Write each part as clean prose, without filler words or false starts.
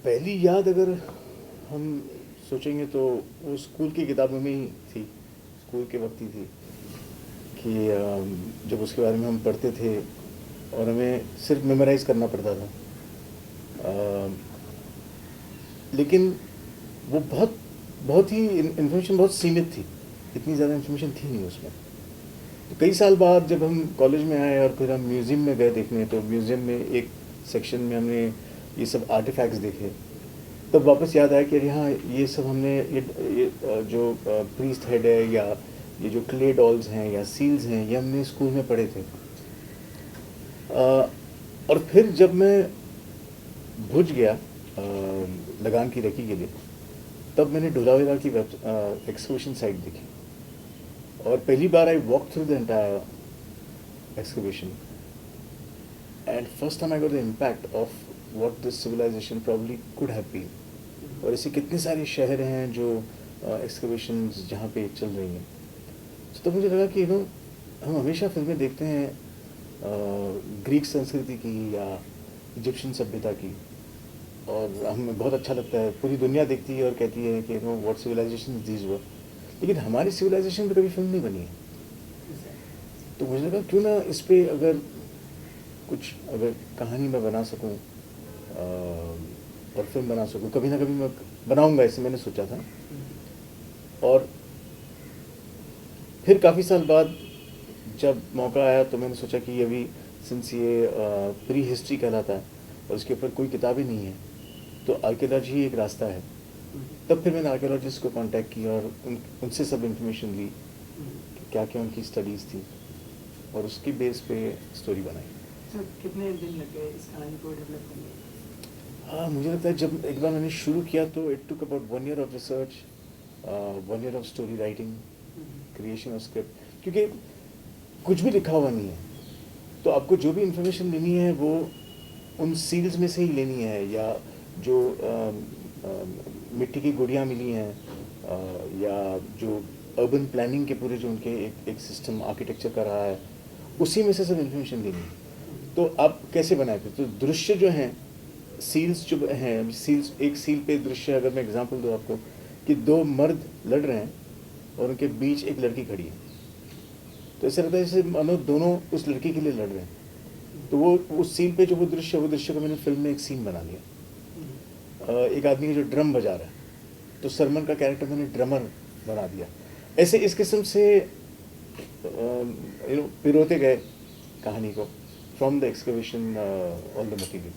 पहली याद अगर हम सोचेंगे तो वो स्कूल की किताबों में ही थी, स्कूल के वक्त ही थी कि जब उसके बारे में हम पढ़ते थे और हमें सिर्फ मेमोराइज़ करना पड़ता था। अ, लेकिन वो बहुत बहुत ही इन्फॉर्मेशन बहुत सीमित थी, इतनी ज़्यादा इन्फॉर्मेशन थी नहीं उसमें। तो कई साल बाद जब हम कॉलेज में आए और फिर हम म्यूज़ियम में गए देखने, तो म्यूज़ियम में एक सेक्शन में हमने ये सब आर्टिफैक्ट्स देखे। तब वापस याद आया कि अरे हाँ, ये सब हमने जो प्रीस्ट हेड है या ये जो क्ले डॉल्स हैं या सील्स हैं, ये हमने स्कूल में पढ़े थे। और फिर जब मैं भुज गया लगान की रेकी के लिए, तब मैंने धोलावीरा की एक्सकवेशन साइट देखी और पहली बार I walk through the entire excavation and first time I got the impact of what this civilization probably could have been. और ऐसे कितने सारे शहर हैं जो एक्सकवेशन जहाँ पे चल रही हैं। तो तब मुझे लगा कि हम हमेशा फिल्में देखते हैं ग्रीक संस्कृति की या इजिप्शियन सभ्यता की, और हमें बहुत अच्छा लगता है, पूरी दुनिया देखती है और कहती है कि व्हाट सिविलाइजेशन दीज वर, लेकिन हमारी सिविलाइजेशन पे कभी फिल्म नहीं बनी है। तो मुझे लगा क्यों ना इस पे अगर कुछ अगर कहानी मैं बना सकूं और फिल्म बना सकूं, कभी ना कभी मैं बनाऊंगा, ऐसे मैंने सोचा था। और फिर काफ़ी साल बाद जब मौका आया तो मैंने सोचा कि अभी सिंस ये प्री हिस्ट्री कहलाता है और उसके ऊपर कोई किताबें नहीं है, तो आर्कियोलॉजी ही एक रास्ता है। तब फिर मैंने आर्कियोलॉजिस्ट को कांटेक्ट किया और उनसे सब इन्फॉर्मेशन ली कि क्या क्या उनकी स्टडीज़ थी, और उसकी बेस पे स्टोरी बनाई। सर कितने दिन लग गए इस कहानी को डेवलप करने में? हाँ, मुझे लगता है जब एक बार मैंने शुरू किया तो it took about 1 year of research, 1 year of story writing, creation of script, क्योंकि कुछ भी लिखा हुआ नहीं है। तो आपको जो भी इंफॉर्मेशन लेनी है वो उन सील्स में से ही लेनी है, या जो मिट्टी की गुड़ियाँ मिली हैं, या जो अर्बन प्लानिंग के पूरे जो उनके एक सिस्टम आर्किटेक्चर का रहा है, उसी में से सब इंफॉर्मेशन लेनी है। तो आप कैसे बनाए थे, तो दृश्य जो हैं, सील्स जो हैं, सील्स, एक सील पे दृश्य अगर मैं एग्जांपल दूँ आपको कि 2 मर्द लड़ रहे हैं और उनके बीच एक लड़की खड़ी है, तो ऐसा लगता है जैसे मानो दोनों उस लड़की के लिए लड़ रहे हैं। तो वो उस सीन पे जो वो दृश्य को मैंने फिल्म में एक सीन बना लिया। एक आदमी है जो ड्रम बजा रहा है, तो सरमन का कैरेक्टर मैंने ड्रमर बना दिया। ऐसे इस किस्म से पिरोते गए कहानी को from the excavation all the material.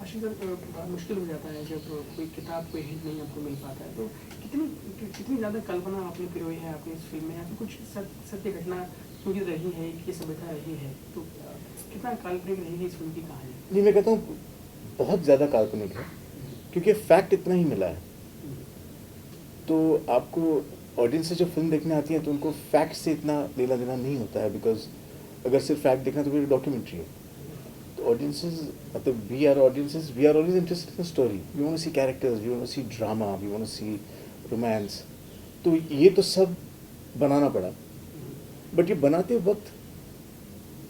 Ashish sir, बड़ा मुश्किल हो जाता है जब कोई किताब, कोई हिंट नहीं आपको मिल पाता है, तो कितनी ज़्यादा कल्पना आपने पिरोई है अपनी इस फिल्म में, या फिर कुछ सत्य घटना पूरी रही है कि सभ्यता रही है, तो कितना काल्पनिक रहेगी इस फिल्म की कहानी? नहीं, मैं कहता हूँ बहुत ज़्यादा काल्पनिक है, क्योंकि फैक्ट इतना ही मिला है। तो आपको ऑडियंस से जो फिल्म देखने आती है तो उनको फैक्ट से इतना लेना देना नहीं होता है, बिकॉज अगर सिर्फ फैक्ट देखना तो फिर डॉक्यूमेंट्री है। तो ऑडियंसेस, मतलब we are always interested in story, we want to see characters, we want to see drama, we want to see romance. तो ये तो सब बनाना पड़ा, बट ये बनाते वक्त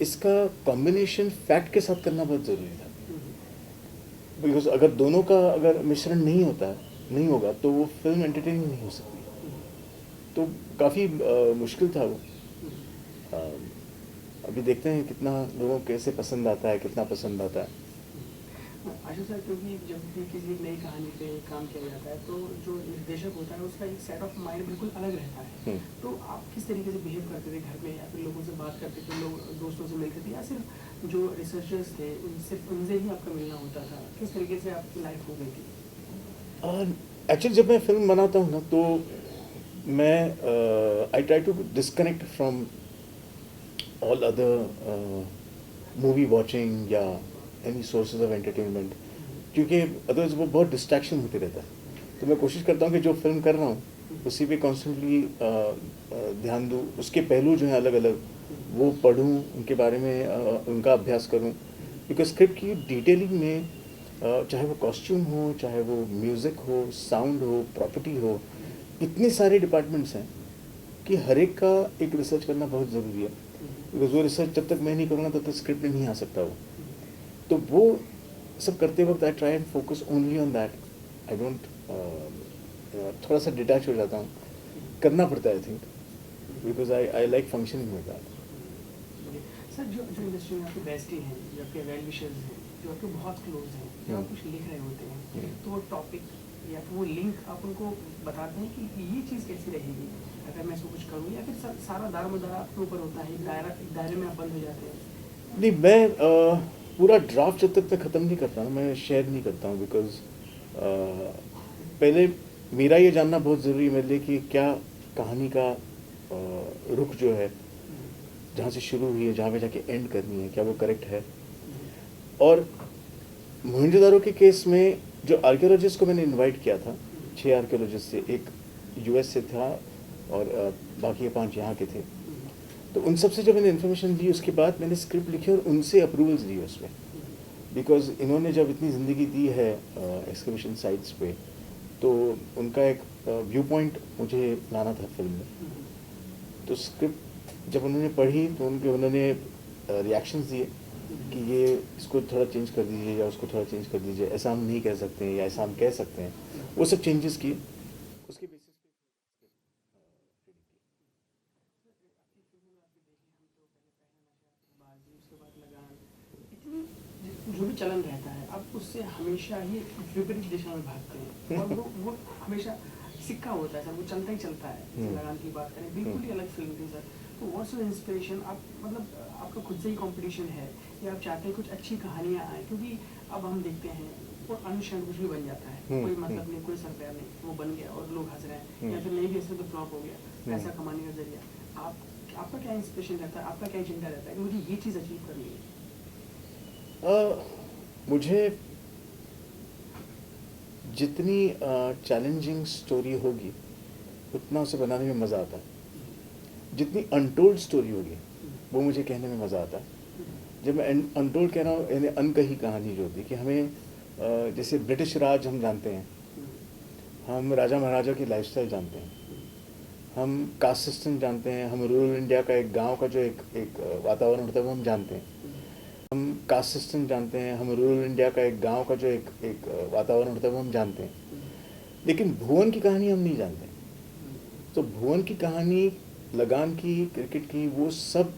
इसका कॉम्बिनेशन फैक्ट के साथ करना बहुत ज़रूरी था, बिकॉज अगर दोनों का अगर मिश्रण नहीं होगा तो वो फिल्म एंटरटेनिंग नहीं हो सकती। तो काफ़ी मुश्किल था वो। अभी देखते हैं कितना लोगों को कैसे पसंद आता है, कितना पसंद आता है। आशीष सर, क्योंकि जब भी किसी नई कहानी पे काम किया जाता है तो जो निर्देशक होता है उसका एक सेट ऑफ माइंड बिल्कुल अलग रहता है। तो आप किस तरीके से बिहेव करते थे घर में, या फिर लोगों से बात करते थे, लोग दोस्तों से मिलते थे, या सिर्फ जो रिसर्चर्स थे उनसे ही आपका मिलना होता था? किस तरीके से आपकी लाइफ हो गई थी? एक्चुअली जब मैं फिल्म बनाता हूँ ना, तो मैं I try to disconnect from all other movie watching या एनी सोर्सेज ऑफ एंटरटेनमेंट, क्योंकि अदरवाइज वो बहुत डिस्ट्रैक्शन होते रहता है। तो मैं कोशिश करता हूँ कि जो फिल्म कर रहा हूँ उसी पे कॉन्स्टेंटली ध्यान दूँ, उसके पहलू जो हैं अलग अलग वो पढूँ, उनके बारे में उनका अभ्यास करूँ। बिकॉज स्क्रिप्ट की डिटेलिंग में चाहे वो कॉस्ट्यूम हो, चाहे वो म्यूज़िक हो, साउंड हो, प्रॉपर्टी हो, इतने सारे डिपार्टमेंट्स हैं कि हर एक का एक रिसर्च करना बहुत ज़रूरी है। बिकॉज वो रिसर्च जब तक मैं नहीं करूँगा तब तक स्क्रिप्ट में नहीं आ सकता वो। तो वो सब करते वक्त I try and focus only on that. I don't थोड़ा सा डिटैच हो जाता हूँ. करना पड़ता है I think, because I like functioning with that. Sir जो जो इंडस्ट्री में आपके बेस्टी हैं, जो आपके वेल विशर्स हैं, जो आपके बहुत क्लोज हैं, जो आप कुछ लिख रहे होते हैं, तो वो टॉपिक या फिर वो लिंक आप उनको बताते हैं कि ये चीज़ कैसी रहेगी अगर मैं इसको कुछ करूँ, या फिर सारा दारोमदार आपके ऊपर होता है, एक दायरे में आप बंद हो जाते हैं? नहीं, मैं पूरा ड्राफ्ट जब तक मैं ख़त्म नहीं करता ना, मैं शेयर नहीं करता हूँ. बिकॉज पहले मेरा ये जानना बहुत ज़रूरी है मेरे लिए कि क्या कहानी का रुख जो है, जहाँ से शुरू हुई है जहाँ पे जाके एंड करनी है, क्या वो करेक्ट है. और मोहनजोदारो के केस में जो आर्कियोलॉजिस्ट को मैंने इनवाइट किया था, 6 आर्कियोलॉजिस्ट से, एक यूएस से था और बाकी 5 यहाँ के थे. तो उन सब से जब मैंने इन्फॉर्मेशन ली उसके बाद मैंने स्क्रिप्ट लिखी और उनसे अप्रूवल्स ली उसमें. बिकॉज इन्होंने जब इतनी ज़िंदगी दी है एक्सकवेशन साइट्स पे, तो उनका एक व्यू पॉइंट मुझे लाना था फिल्म में. तो स्क्रिप्ट जब उन्होंने पढ़ी तो उन्होंने रिएक्शंस दिए कि ये इसको थोड़ा चेंज कर दीजिए या उसको थोड़ा चेंज कर दीजिए, ऐसा हम नहीं कह सकते हैं या ऐसा हम कह सकते हैं. वो सब चेंजेस किए, उसके बेसिस जो भी चलन रहता है आप उससे हमेशा ही विपरीत दिशा में भागते हैं, और वो हमेशा सिक्का होता है सर, वो चलता ही चलता है. लगान की बात करें, बिल्कुल ही अलग फिल्म थी सर. तो व्हाट्स योर इंस्पिरेशन? आप मतलब आपका खुद से ही कंपटीशन है या आप चाहते हैं कुछ अच्छी कहानियाँ आए? क्योंकि अब हम देखते हैं और अनुष्ठान कुछ भी बन जाता है, कोई मतलब नहीं, कोई सरकार नहीं, वो बन गया और लोग हंस रहे हैं, या फिर नहीं भी हंसते तो फ्लॉप हो गया, पैसा कमाने का जरिया. आपका क्या इंस्पिरेशन रहता है, आपका क्या एजेंडा रहता है कि मुझे ये चीज़ अचीव करनी है? मुझे जितनी चैलेंजिंग स्टोरी होगी उतना उसे बनाने में मज़ा आता है. जितनी अनटोल्ड स्टोरी होगी वो मुझे कहने में मज़ा आता है. जब मैं अनटोल्ड कह रहा हूँ, यानी अनकही कहानी जो होती है कि हमें जैसे ब्रिटिश राज हम जानते हैं, हम राजा महाराजा की लाइफस्टाइल जानते हैं, हम कास्ट सिस्टम जानते हैं, हम रूरल इंडिया का एक गांव का जो एक वातावरण होता है वो हम जानते हैं, हम कास्ट सिस्टम जानते हैं, हम रूरल इंडिया का एक गांव का जो एक वातावरण होता है वो हम जानते हैं. लेकिन भुवन की कहानी हम नहीं जानते. तो भुवन की कहानी, लगान की, क्रिकेट की, वो सब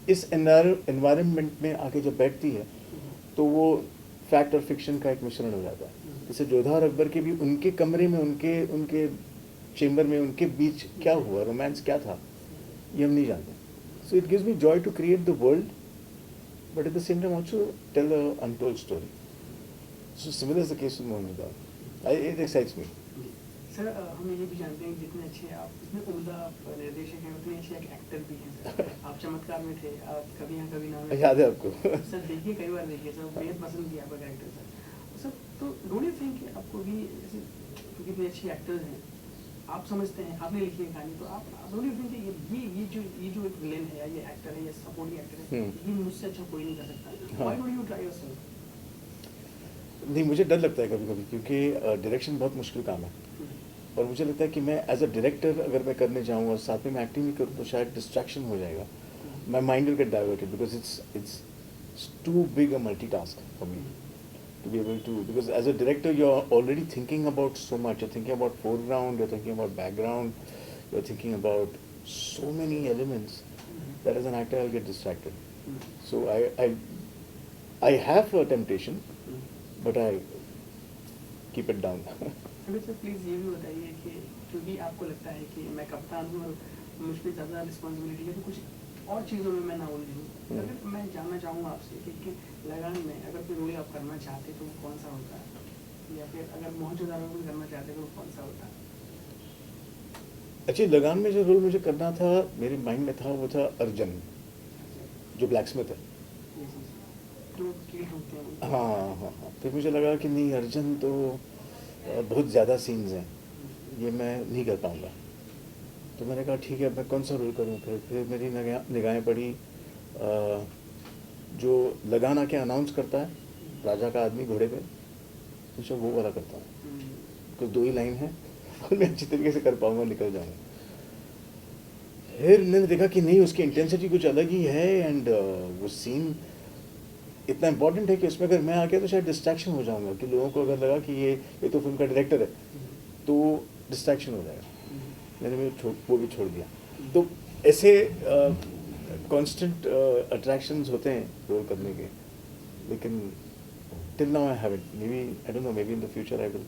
इस एनवायरनमेंट में आके जब बैठती है तो वो फैक्ट और फिक्शन का एक मिश्रण हो जाता है. जैसे जोधा और अकबर के भी उनके कमरे में, उनके चेम्बर में, उनके बीच क्या हुआ, रोमांस क्या था, ये हम नहीं जानते. So it gives me joy to create the world, but at the same time also tell an untold story. So similar is the case with Mohanjodar. It excites me. Sir हम ये भी जानते हैं कि जितने अच्छे आप, जितने उम्दा निर्देशक हैं, उतने अच्छे एक एक्टर भी हैं सर. आप चमत्कार में थे, आप कभी यहाँ कभी ना में. याद है आपको? सर देखिए, कई बार देखिए सर, बेहद पसंद किया आपका कैरेक्टर सर. तो डोंट यू थिंक कि आपको भी जैसे, क्योंकि इतने अच्छे एक्टर्स हैं, आप समझते हैं, आपने लिखी है कहानी, तो आप डोंट यू थिंक कि ये जो एक विलेन है या ये एक्टर है या सपोर्टिंग एक्टर है, ये मुझसे अच्छा कोई नहीं कर सकता. Why don't you try yourself? नहीं, मुझे डर लगता है कभी कभी, क्योंकि डायरेक्शन बहुत मुश्किल काम है. और मुझे लगता है कि मैं एज अ डायरेक्टर अगर मैं करने जाऊँ और साथ में मैं एक्टिंग भी करूँ तो शायद डिस्ट्रैक्शन हो जाएगा. My mind will get diverted because it's too big a multitask for me to be able to, because as a director you're already thinking about so much. You're thinking about foreground, you're thinking about background, you're thinking about so many elements that as an actor I'll get distracted. So I have a temptation, but I keep it down. अगर sir please ये भी बताइए कि क्योंकि आपको लगता है कि मैं कप्तान हूँ और मुझ पर ज़्यादा रिस्पॉन्सिबिलिटी है, तो कुछ और चीज़ों में मैं ना उलझूँ. अगर मैं जानना चाहूँगा आपसे कि लगान में अगर कोई रोल आप करना चाहते तो वो कौन सा होता है, या फिर अगर मोहनजोदारो में करना चाहते तो वो कौन सा होता है? अच्छा, लगान में जो रोल मुझे करना था, मेरे माइंड में था, वो था अर्जुन, जो ब्लैकस्मिथ है. जो कील होते हैं. हाँ. फिर मुझे लगा कि नहीं, अर्जुन तो बहुत ज़्यादा सीन्स हैं, ये मैं नहीं कर पाऊँगा. तो मैंने कहा ठीक है, मैं कौन सा रोल करूँ. फिर मेरी निगाहें पड़ी जो लगान आके अनाउंस करता है, राजा का आदमी घोड़े पे, तो वो वाला करता हूँ. कुछ 2 ही लाइन है और मैं अच्छी तरीके से कर पाऊँगा, निकल जाऊँगा. फिर मैंने देखा कि नहीं, उसकी इंटेंसिटी कुछ अलग ही है. एंड वो सीन इतना इम्पोर्टेंट है कि उसमें अगर मैं आ गया तो शायद डिस्ट्रैक्शन हो जाऊंगा, कि लोगों को अगर लगा कि ये तो फिल्म का डायरेक्टर है तो डिस्ट्रैक्शन हो जाएगा। मैंने वो भी छोड़ दिया। तो ऐसे कांस्टेंट अट्रैक्शंस होते हैं रोल करने के, लेकिन till now I haven't, maybe I don't know, maybe in the future I will.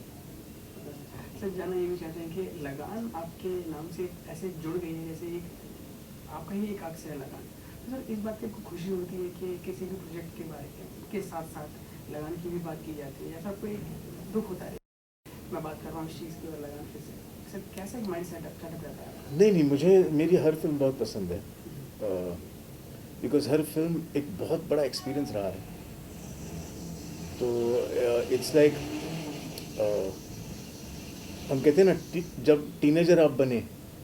Sir जानना ये भी चाहते हैं कि लगान आपके नाम से ऐसे जुड़ गई है जैसे एक आपका ही एक अक्स है लगान। तो सर इस बात की आपको खुशी होती है कि किसी भी प्रोजेक्ट के बारे में के साथ साथ लगान की भी बात की जाती है, या फिर कोई दुख होता है? मैं बात कर रहा हूँ इस चीज़ की और लगान फिर से सर कैसा एक माइंड सेटअप रहता है? नहीं, मुझे मेरी हर फिल्म बहुत पसंद है, बिकॉज हर फिल्म एक बहुत बड़ा एक्सपीरियंस रहा है। तो इट्स लाइक हम कहते हैं ना, जब टीनेजर आप बने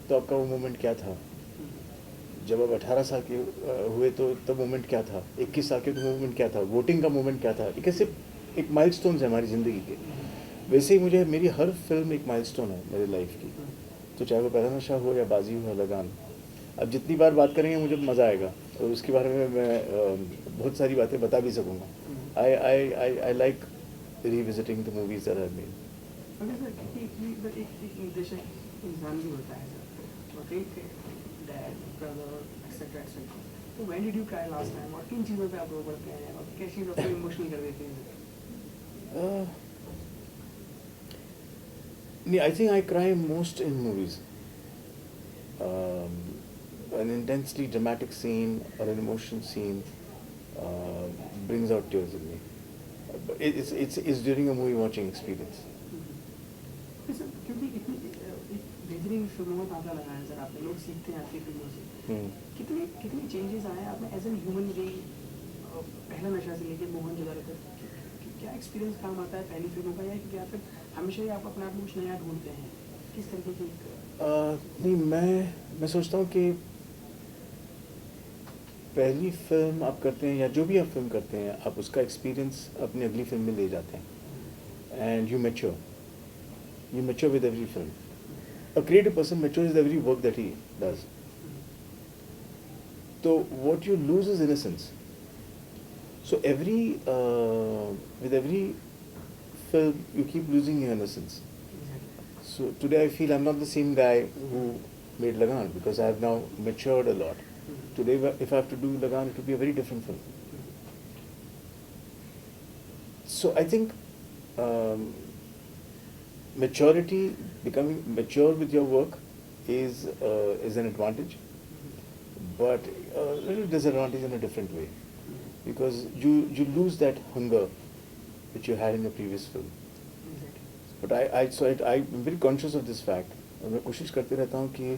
तो आपका वो मोमेंट क्या था, जब आप 18 साल के हुए तो तब मोमेंट क्या था, 21 साल के तो मोमेंट क्या था, वोटिंग का मोमेंट क्या था। एक ऐसे एक माइलस्टोन्स है हमारी ज़िंदगी के। वैसे ही मुझे मेरी हर फिल्म एक माइलस्टोन है मेरी लाइफ की। तो चाहे वो पहला नशा हो या बाजी हो या लगान, अब जितनी बार बात करेंगे मुझे मज़ा आएगा और उसके बारे में मैं बहुत सारी बातें बता भी सकूँगा। I like revisiting the movies that I made. अगर सर क्योंकि एक निर्देशक इंसान भी होता है सर, और कई डैड ब्रदर एक्सेट्रा एक्सेट्रा, तो when did you cry last time, और किन चीज़ों पे आप रो पड़ते हैं और क्या चीज़ आपको इमोशनल कर देती है? नहीं, I think I cry most in movies. An intensely dramatic scene or an emotional scene brings out tears in me. It's during a movie watching experience. Sir क्योंकि इतनी एक बेहतरीन फिल्मों का तांता लगाया है सर आपने, लोग सीखते हैं आपकी फिल्मों से। कितने चेंजेस आए हैं आपने एज एन ह्यूमन बीइंग, पहला नशा से लेके मोहनजोदड़ो तक? क्या एक्सपीरियंस काम आता है पहली फिल्मों का, या फिर हमेशा ही आप अपने आप में कुछ नया ढूंढते हैं? किस तरीके की? नहीं, मैं सोचता हूँ कि पहली फिल्म आप करते हैं या जो भी आप फिल्म करते हैं, आप उसका एक्सपीरियंस अपनी अगली फिल्म में ले जाते हैं and you mature with every film. A creative person matures with every work that he does. So what you lose is innocence. So with every film you keep losing your innocence. So today I feel I'm not the same guy who made Lagan, because I have now matured a lot. Today if I have to do Lagan, it would be a very different film. So I think maturity, becoming mature with your work is an advantage, but a little disadvantage in a different way, because you lose that hunger which you had in your previous film. But I'm very conscious of this fact, और मैं कोशिश करते रहता हूँ कि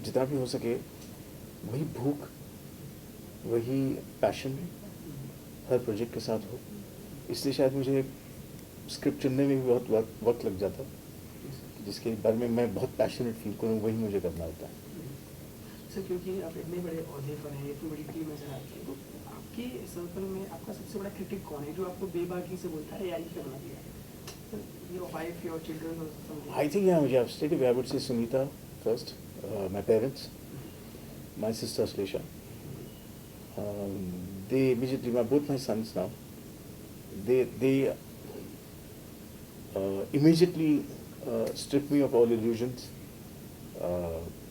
जितना भी हो सके वही भूख, वही पैशन हर प्रोजेक्ट के साथ हो। इसलिए शायद मुझे स्क्रिप्ट चुनने में भी बहुत वक्त लग जाता है, जिसके बारे में मैं बहुत पैशनेट फील करूँ, वही मुझे करना होता है। सर क्योंकि आप इतने बड़े ओहदे पर हैं, इतनी बड़ी टीम नजर आती है, तो आपके सर्कल में आपका सबसे बड़ा क्रिटिक कौन है जो आपको बेबाकी से बोलता है यार ये करना दिया? Your wife, your children or something? I think straight away I would say Sunita first, my parents, my sister Shlesha. They immediately, both my sons now, they immediately strip me of all illusions.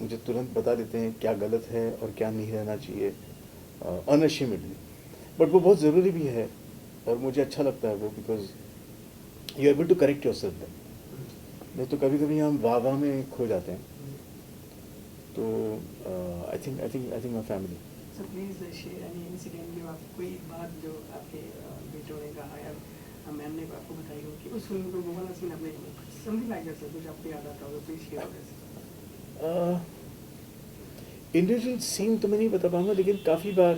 मुझे तुरंत बता देते हैं क्या गलत है और क्या नहीं रहना चाहिए, unashamedly. बट वो बहुत ज़रूरी भी है और मुझे अच्छा लगता है वो, because you able to correct your yourself तो कभी कभी हम वाह में खो जाते हैं। तो I think my family. Sir please share any incident में आप कोई बात जो आपके बेटों ने कहा या मैम ने आपको बताई हो कि उस फिल्म को वो वाला सीन आपने समथिंग लाइक दैट, कुछ आपको याद आता हो प्लीज शेयर। इंडिविजुअल सीन तो मैं नहीं बता पाऊँगा, लेकिन काफ़ी बार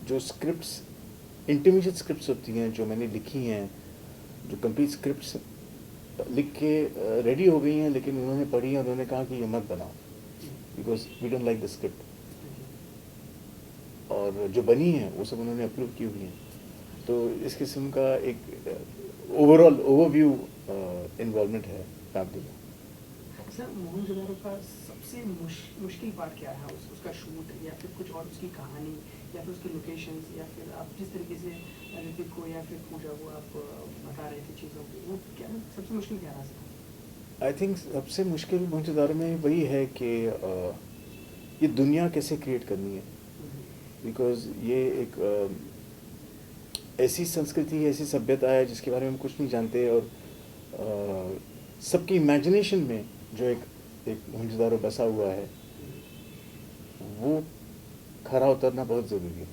जो स्क्रिप्ट्स, इंटरमीडिएट स्क्रिप्ट्स होती हैं जो मैंने लिखी हैं, जो कंप्लीट स्क्रिप्ट्स लिख के रेडी हो गई हैं, लेकिन उन्होंने पढ़ी और उन्होंने कहा कि ये मत बनाओ because we don't like the script, और जो बनी है वो सब उन्होंने अप्रूव की हुई हैं। तो इस किस्म का एक ओवरऑल ओवरव्यू इन्वॉल्वमेंट है फैमिली में। सर मोहनजोदड़ो का सबसे मुश्किल पार्ट क्या रहा उसका शूट या फिर कुछ और उसकी कहानी या फिर उसके लोकेशंस या फिर आप जिस तरीके से ऋतिक को या फिर पूजा को आप बता रहे थे चीज़ों की वो क्या सबसे मुश्किल क्या रहा सर? आई थिंक सबसे मुश्किल मोहनजोदड़ो में वही है कि ये दुनिया कैसे क्रिएट करनी है, बिकॉज ये एक ऐसी संस्कृति ऐसी सभ्यता है जिसके बारे में हम कुछ नहीं जानते, और सबकी इमेजिनेशन में जो एक मोहनजोदड़ो बसा हुआ है वो खरा उतरना बहुत ज़रूरी है।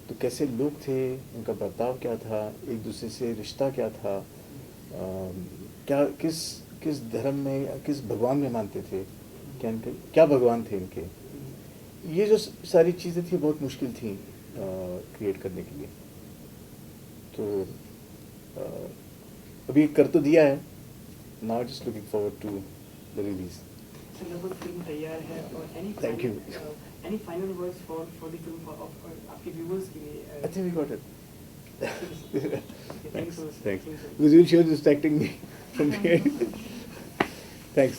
तो कैसे लोग थे, उनका बर्ताव क्या था, एक दूसरे से रिश्ता क्या था, क्या किस धर्म में किस भगवान में मानते थे, क्या भगवान थे इनके, ये जो सारी चीज़ें थी बहुत मुश्किल थी क्रिएट करने के लिए। तो अभी कर तो दिया है, now just looking forward to the release. लगभग फिल्म तैयार है और Thank you. Any final words for the film आपके व्यूअर्स के लिए? I think we got it. Thanks. Thanks. Because you'll show distracting me from here. Thanks.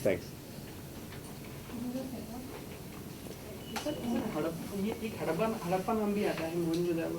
ये एक हड़प्पा नाम भी आता है मोहनजोदड़ो